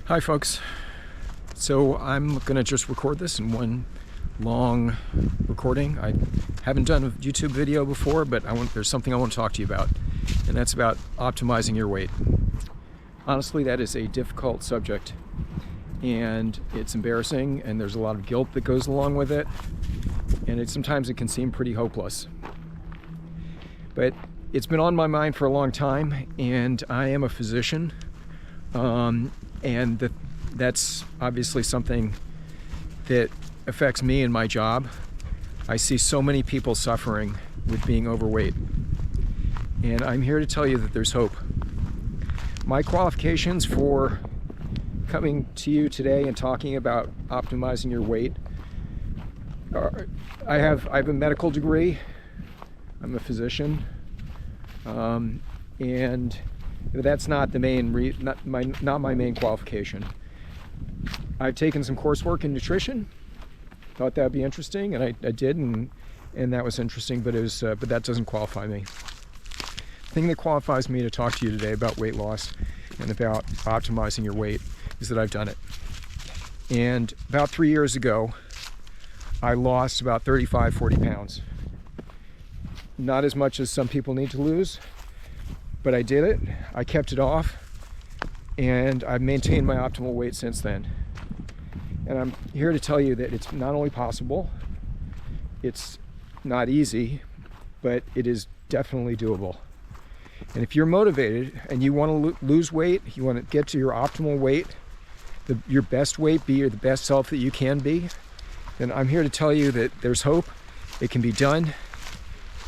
Hi folks. So I'm gonna just record this in one long recording. I haven't done a YouTube video before, but there's something I want to talk to you about, and that's about optimizing your weight. Honestly, that is a difficult subject, and it's embarrassing, and there's a lot of guilt that goes along with it, and sometimes it can seem pretty hopeless. But it's been on my mind for a long time, and I am a physician. And that's obviously something that affects me in my job. I see so many people suffering with being overweight, and I'm here to tell you that there's hope. My qualifications for coming to you today and talking about optimizing your weight are, I have a medical degree. I'm a physician, and that's not the main not my main qualification. I've taken some coursework in nutrition. Thought that'd be interesting, and I did, and that was interesting. But but that doesn't qualify me. The thing that qualifies me to talk to you today about weight loss and about optimizing your weight is that I've done it. And about 3 years ago, I lost about 35-40 pounds. Not as much as some people need to lose, but I did it. I kept it off, and I've maintained my optimal weight since then. And I'm here to tell you that it's not only possible, it's not easy, but it is definitely doable. And if you're motivated and you want to lose weight, you want to get to your optimal weight, your best weight, be the best self that you can be, then I'm here to tell you that there's hope. It can be done,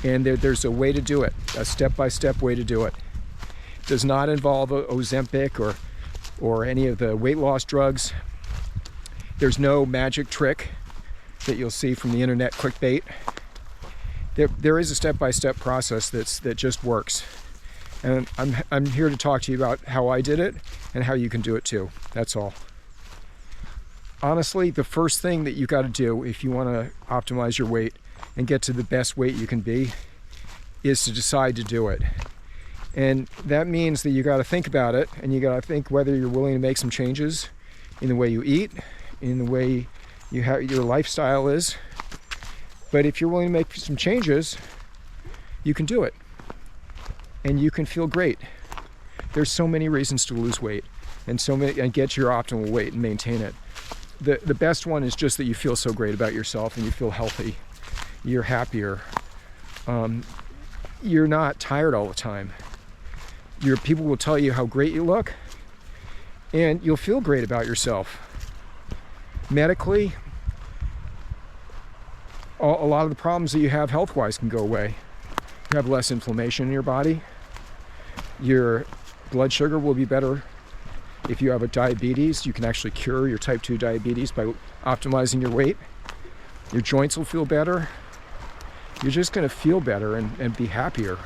and there's a way to do it, a step-by-step way to do it. It does not involve Ozempic or any of the weight loss drugs. There's no magic trick that you'll see from the internet clickbait. There is a step-by-step process that just works. And I'm here to talk to you about how I did it and how you can do it too. That's all. Honestly, the first thing that you got to do if you want to optimize your weight and get to the best weight you can be is to decide to do it. And that means that you got to think about it, and you got to think whether you're willing to make some changes in the way you eat, in the way your lifestyle is. But if you're willing to make some changes, you can do it, and you can feel great. There's so many reasons to lose weight, and get your optimal weight and maintain it. The best one is just that you feel so great about yourself, and you feel healthy. You're happier. You're not tired all the time. People will tell you how great you look, and you'll feel great about yourself. Medically, a lot of the problems that you have health-wise can go away. You have less inflammation in your body. Your blood sugar will be better. If you have a diabetes, you can actually cure your type 2 diabetes by optimizing your weight. Your joints will feel better. You're just going to feel better and be happier.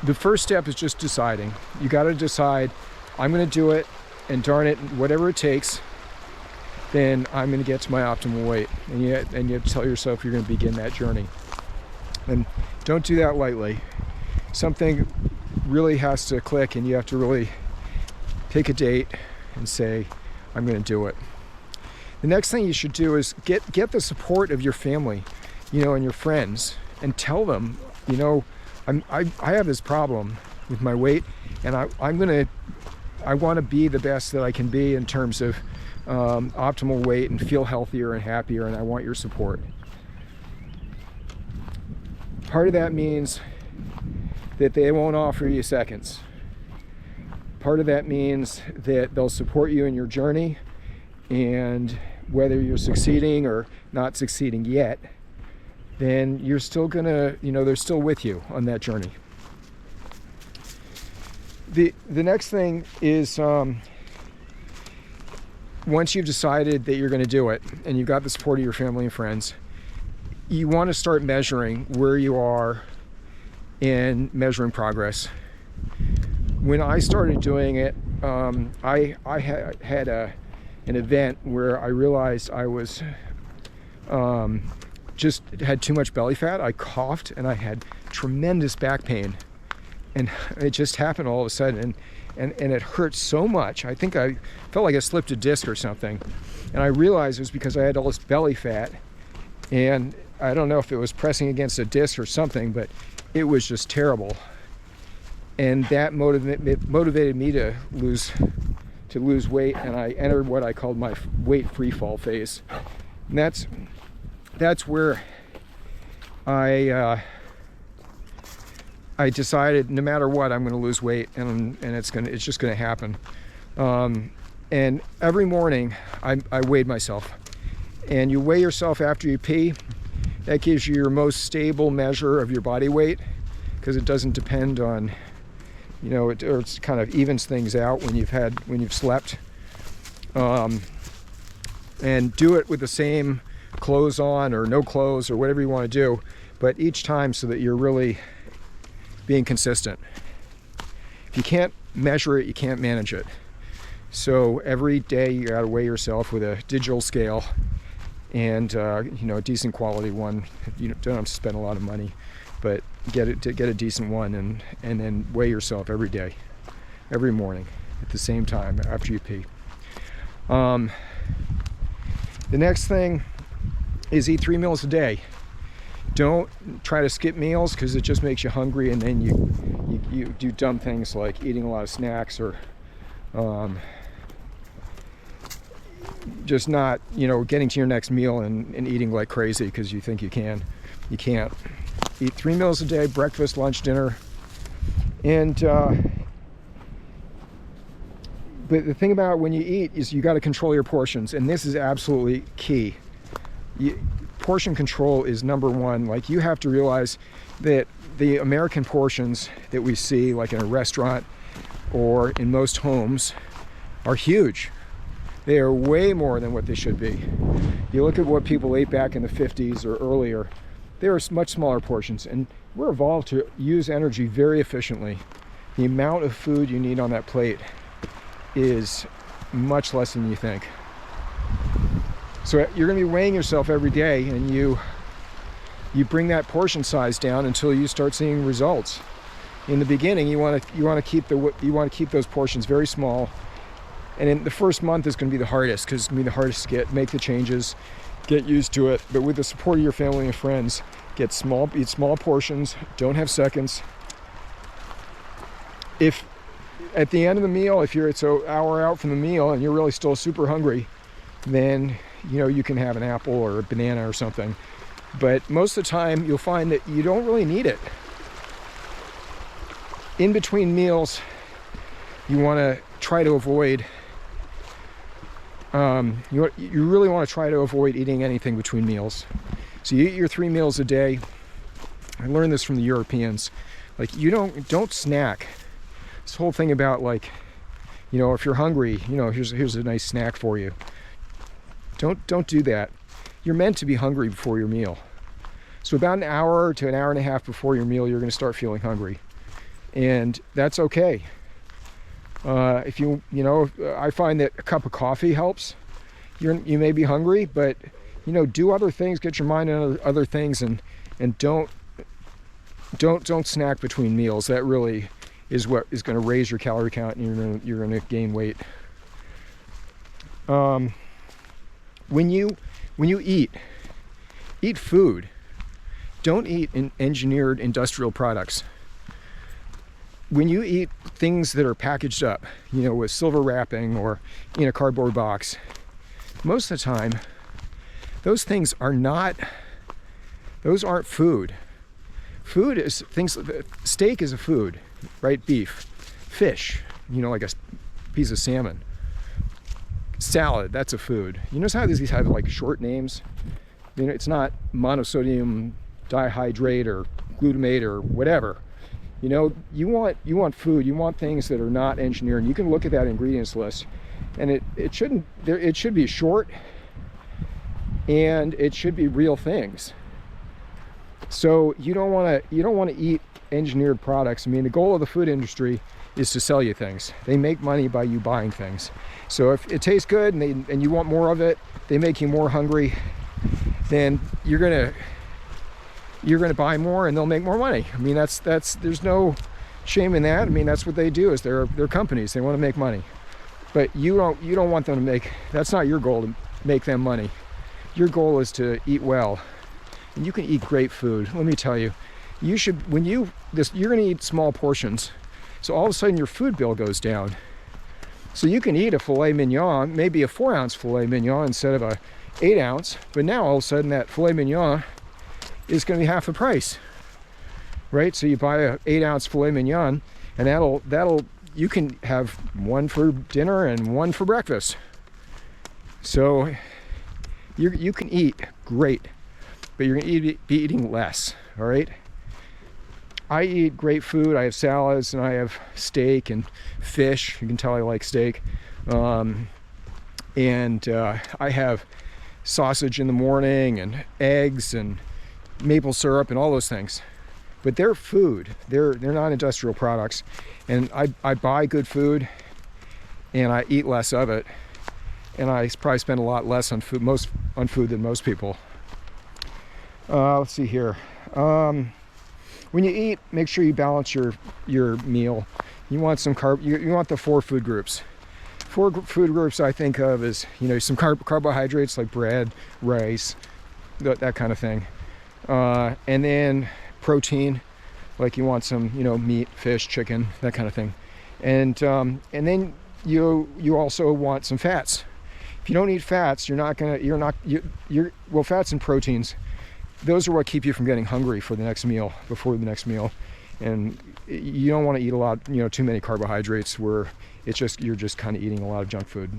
The first step is just deciding. You got to decide, I'm going to do it, and darn it, whatever it takes, then I'm going to get to my optimal weight. And you have to tell yourself you're going to begin that journey. And don't do that lightly. Something really has to click, and you have to really pick a date and say, I'm going to do it. The next thing you should do is get the support of your family, and your friends, and tell them, I have this problem with my weight, and I want to be the best that I can be in terms of optimal weight and feel healthier and happier, and I want your support. Part of that means that they won't offer you seconds. Part of that means that they'll support you in your journey, and whether you're succeeding or not succeeding yet, then you're still gonna, they're still with you on that journey. The next thing is, once you've decided that you're gonna do it, and you've got the support of your family and friends, you want to start measuring where you are and measuring progress. When I started doing it, I had an event where I realized I was just had too much belly fat. I coughed, and I had tremendous back pain. And it just happened all of a sudden, and it hurt so much. I think I felt like I slipped a disc or something, and I realized it was because I had all this belly fat, and I don't know if it was pressing against a disc or something, but it was just terrible. And that motivated me to lose weight, and I entered what I called my weight free fall phase. And that's where I decided no matter what, I'm going to lose weight, and it's just going to happen. And every morning I weighed myself, and you weigh yourself after you pee. That gives you your most stable measure of your body weight, because it doesn't depend on, you know, it's kind of evens things out when you've slept. And do it with the same clothes on or no clothes or whatever you want to do, but each time so that you're really being consistent. If you can't measure it, you can't manage it. So every day you got to weigh yourself with a digital scale, and you know, a decent quality one. You don't have to spend a lot of money, but get a decent one, and then weigh yourself every day, every morning at the same time after you pee. The next thing is eat 3 meals a day. Don't try to skip meals, because it just makes you hungry, and then you do dumb things like eating a lot of snacks, or just not, you know, getting to your next meal and eating like crazy because you think you can. You can't. Eat 3 meals a day: breakfast, lunch, dinner. And but the thing about when you eat is you got to control your portions, and this is absolutely key. Portion control is number one. Like, you have to realize that the American portions that we see, like in a restaurant or in most homes, are huge. They are way more than what they should be. You look at what people ate back in the 50s or earlier, they were much smaller portions, and we're evolved to use energy very efficiently. The amount of food you need on that plate is much less than you think. So you're going to be weighing yourself every day, and you bring that portion size down until you start seeing results. In the beginning, you want to keep those portions very small, and in the first month is going to be the hardest, because it's going to be the hardest to make the changes, get used to it. But with the support of your family and friends, eat small portions. Don't have seconds. If at the end of the meal, if it's an hour out from the meal and you're really still super hungry, then you can have an apple or a banana or something. But most of the time you'll find that you don't really need it. In between meals, you want to try to avoid you really want to try to avoid eating anything between meals. So you eat your 3 meals a day. I learned this from the Europeans. Like, you don't snack. This whole thing about, like, if you're hungry, here's a nice snack for you. Don't do that. You're meant to be hungry before your meal. So about an hour to an hour and a half before your meal, you're going to start feeling hungry, and that's okay. If I find that a cup of coffee helps. You may be hungry, but do other things. Get your mind on other things, and don't snack between meals. That really is what is going to raise your calorie count, and you're going to gain weight. When you eat food, don't eat engineered industrial products. When you eat things that are packaged up, with silver wrapping or in a cardboard box, most of the time, those aren't food. Food is things. Steak is a food, right? Beef, fish, like a piece of salmon. Salad, that's a food. You notice how these have like short names? It's not monosodium dihydrate or glutamate or whatever. You want food. You want things that are not engineered. And you can look at that ingredients list, and it should be short, and it should be real things. So you don't want to eat engineered products. The goal of the food industry is to sell you things. They make money by you buying things. So if it tastes good and you want more of it, they make you more hungry, then you're gonna buy more, and they'll make more money. There's no shame in that. I mean, that's what they do, is they're companies. They want to make money. But you don't want them to make, that's not your goal, to make them money. Your goal is to eat well. And you can eat great food. Let me tell you, you should, you're going to eat small portions. So all of a sudden your food bill goes down. So you can eat a filet mignon, maybe a 4-ounce filet mignon instead of a 8-ounce. But now all of a sudden that filet mignon is going to be half the price, right? So you buy a 8-ounce filet mignon, and that'll you can have one for dinner and one for breakfast. So you can eat great, but you're going to be eating less, all right? I eat great food. I have salads, and I have steak and fish. You can tell I like steak. I have sausage in the morning, and eggs, and maple syrup, and all those things. But they're food. They're not industrial products. And I buy good food, and I eat less of it. And I probably spend a lot less on food than most people. Let's see here. When you eat, make sure you balance your meal. You want some you want the 4 food groups. 4 food groups I think of as, some carbohydrates like bread, rice, that kind of thing. And then protein, like you want some, meat, fish, chicken, that kind of thing. And then you also want some fats. If you don't eat fats, fats and proteins, those are what keep you from getting hungry before the next meal. And you don't want to eat a lot, too many carbohydrates where you're just kind of eating a lot of junk food.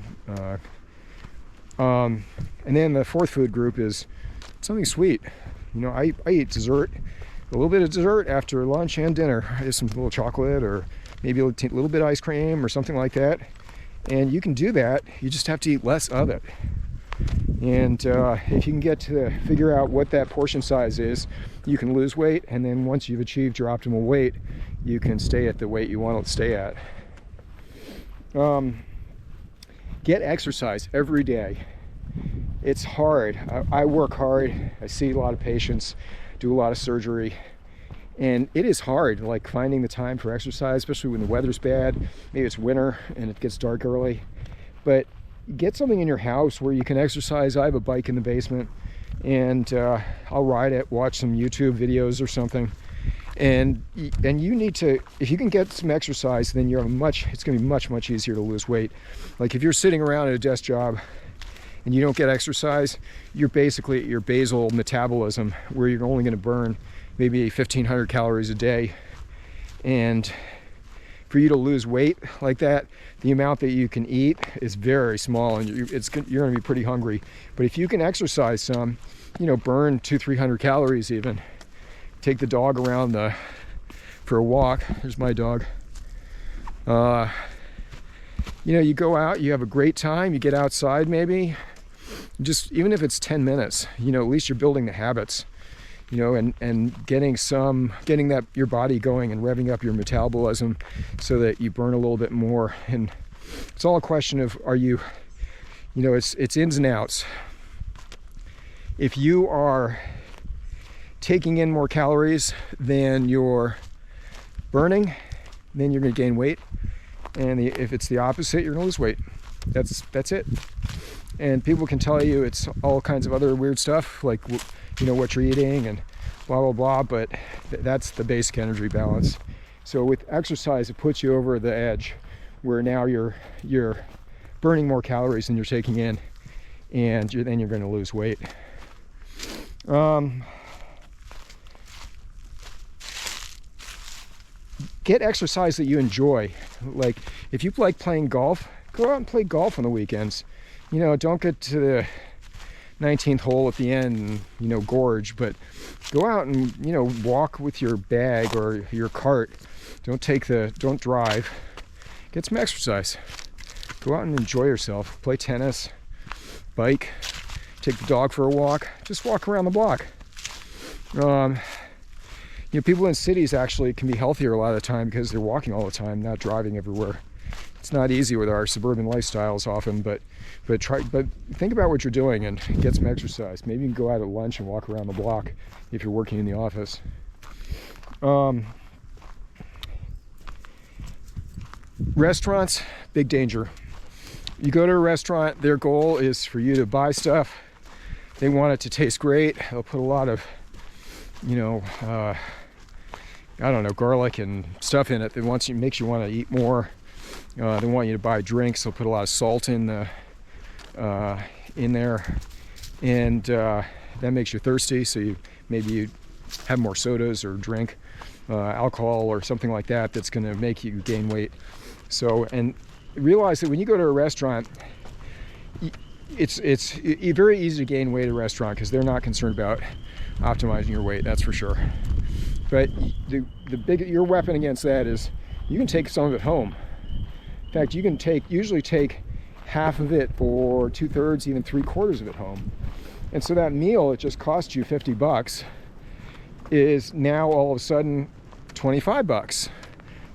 And then the 4th food group is something sweet. I eat dessert, a little bit of dessert after lunch and dinner. Just some little chocolate, or maybe a little bit of ice cream or something like that. And you can do that. You just have to eat less of it. And if you can get to figure out what that portion size is, you can lose weight. And then once you've achieved your optimal weight, you can stay at the weight you want to stay at. Get exercise every day. It's hard. I work hard. I see a lot of patients, do a lot of surgery, and it is hard, like finding the time for exercise, especially when the weather's bad. Maybe it's winter and it gets dark early. But get something in your house where you can exercise. I have a bike in the basement, and I'll ride it, watch some YouTube videos or something. And you need to, if you can get some exercise, then it's going to be much easier to lose weight. Like if you're sitting around at a desk job and you don't get exercise, you're basically at your basal metabolism, where you're only going to burn maybe 1,500 calories a day. And for you to lose weight like that, the amount that you can eat is very small, and you're going to be pretty hungry. But if you can exercise some, burn 200-300 calories even. Take the dog around for a walk. There's my dog. You go out, you have a great time, you get outside maybe, just even if it's 10 minutes, at least you're building the habits, and getting your body going and revving up your metabolism so that you burn a little bit more. And it's all a question of, it's ins and outs. If you are taking in more calories than you're burning, then you're going to gain weight. And if it's the opposite, you're going to lose weight. That's it. And people can tell you it's all kinds of other weird stuff, like what you're eating and blah blah blah, but that's the basic energy balance. So with exercise, it puts you over the edge where now you're burning more calories than you're taking in, and then you're going to lose weight. Get exercise that you enjoy. Like if you like playing golf, go out and play golf on the weekends. Don't get to the 19th hole at the end and gorge, but go out and walk with your bag or your cart. Don't drive. Get some exercise. Go out and enjoy yourself. Play tennis, bike, take the dog for a walk. Just walk around the block. People in cities actually can be healthier a lot of the time because they're walking all the time, not driving everywhere. It's not easy with our suburban lifestyles often, but think about what you're doing and get some exercise. Maybe you can go out at lunch and walk around the block if you're working in the office. Restaurants, big danger. You go to a restaurant, their goal is for you to buy stuff. They want it to taste great. They'll put a lot of, I don't know, garlic and stuff in it that makes you want to eat more. They want you to buy drinks. They'll put a lot of salt in there, and that makes you thirsty. So maybe you have more sodas or drink alcohol or something like that. That's going to make you gain weight. So, and realize that when you go to a restaurant, it's very easy to gain weight at a restaurant because they're not concerned about optimizing your weight. That's for sure. But your weapon against that is you can take some of it home. In fact, you can usually take half of it or 2/3, even 3/4 of it home. And so that meal that just cost you $50 is now all of a sudden $25,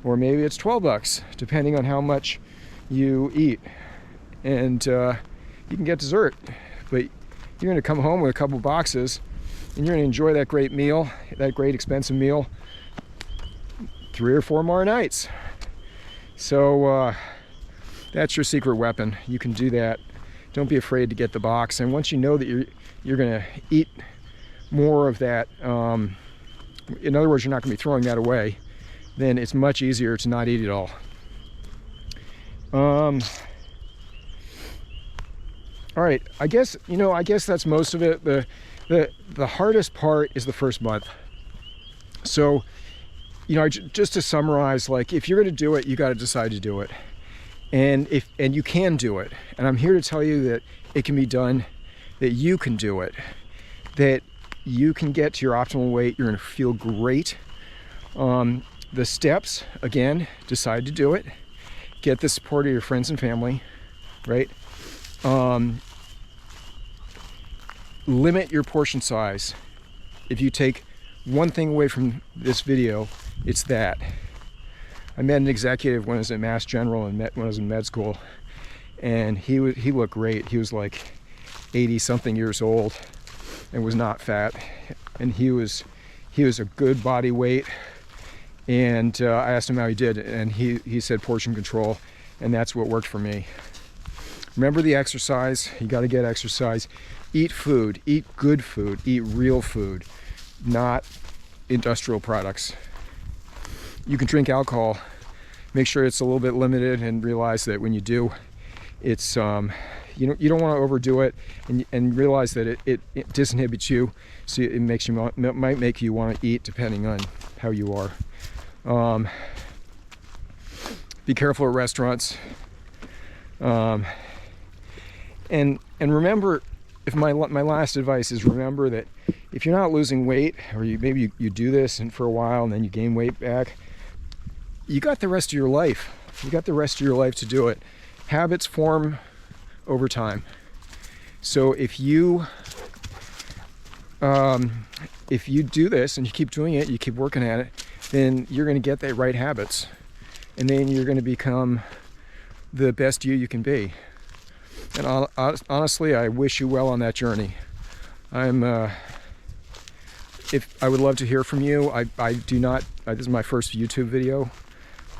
or maybe it's $12, depending on how much you eat. And you can get dessert, but you're going to come home with a couple boxes, and you're going to enjoy that great meal, that great expensive meal, 3 or 4 more nights. So that's your secret weapon. You can do that. Don't be afraid to get the box. And once you know that you're going to eat more of that, in other words, you're not going to be throwing that away, then it's much easier to not eat it all. All right, I guess that's most of it. The hardest part is the first month. So, just to summarize, like, if you're going to do it, you got to decide to do it. And you can do it. And I'm here to tell you that it can be done, that you can do it, that you can get to your optimal weight. You're going to feel great. The steps, again, decide to do it. Get the support of your friends and family, right? Limit your portion size. If you take one thing away from this video, it's that. I met an executive when I was at Mass General and when I was in med school, and he looked great. He was like 80-something years old and was not fat, and he was a good body weight. And I asked him how he did, and he said portion control, and that's what worked for me. Remember the exercise. You got to get exercise. Eat food. Eat good food. Eat real food, not industrial products. You can drink alcohol. Make sure it's a little bit limited, and realize that when you do, it's you don't want to overdo it, and realize that it disinhibits you, so it might make you want to eat depending on how you are. Be careful at restaurants. And remember, if my last advice is, remember that if you're not losing weight, or maybe you do this and for a while and then you gain weight back, you got the rest of your life. You got the rest of your life to do it. Habits form over time. So if you do this and you keep doing it, you keep working at it, then you're going to get the right habits, and then you're going to become the best you can be. And honestly, I wish you well on that journey. I would love to hear from you. I do not. This is my first YouTube video,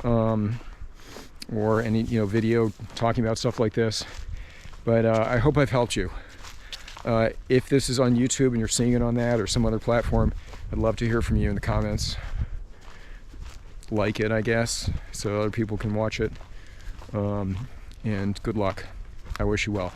or any video talking about stuff like this. But I hope I've helped you. If this is on YouTube and you're seeing it on that or some other platform, I'd love to hear from you in the comments. Like it, I guess, so other people can watch it. And good luck. I wish you well.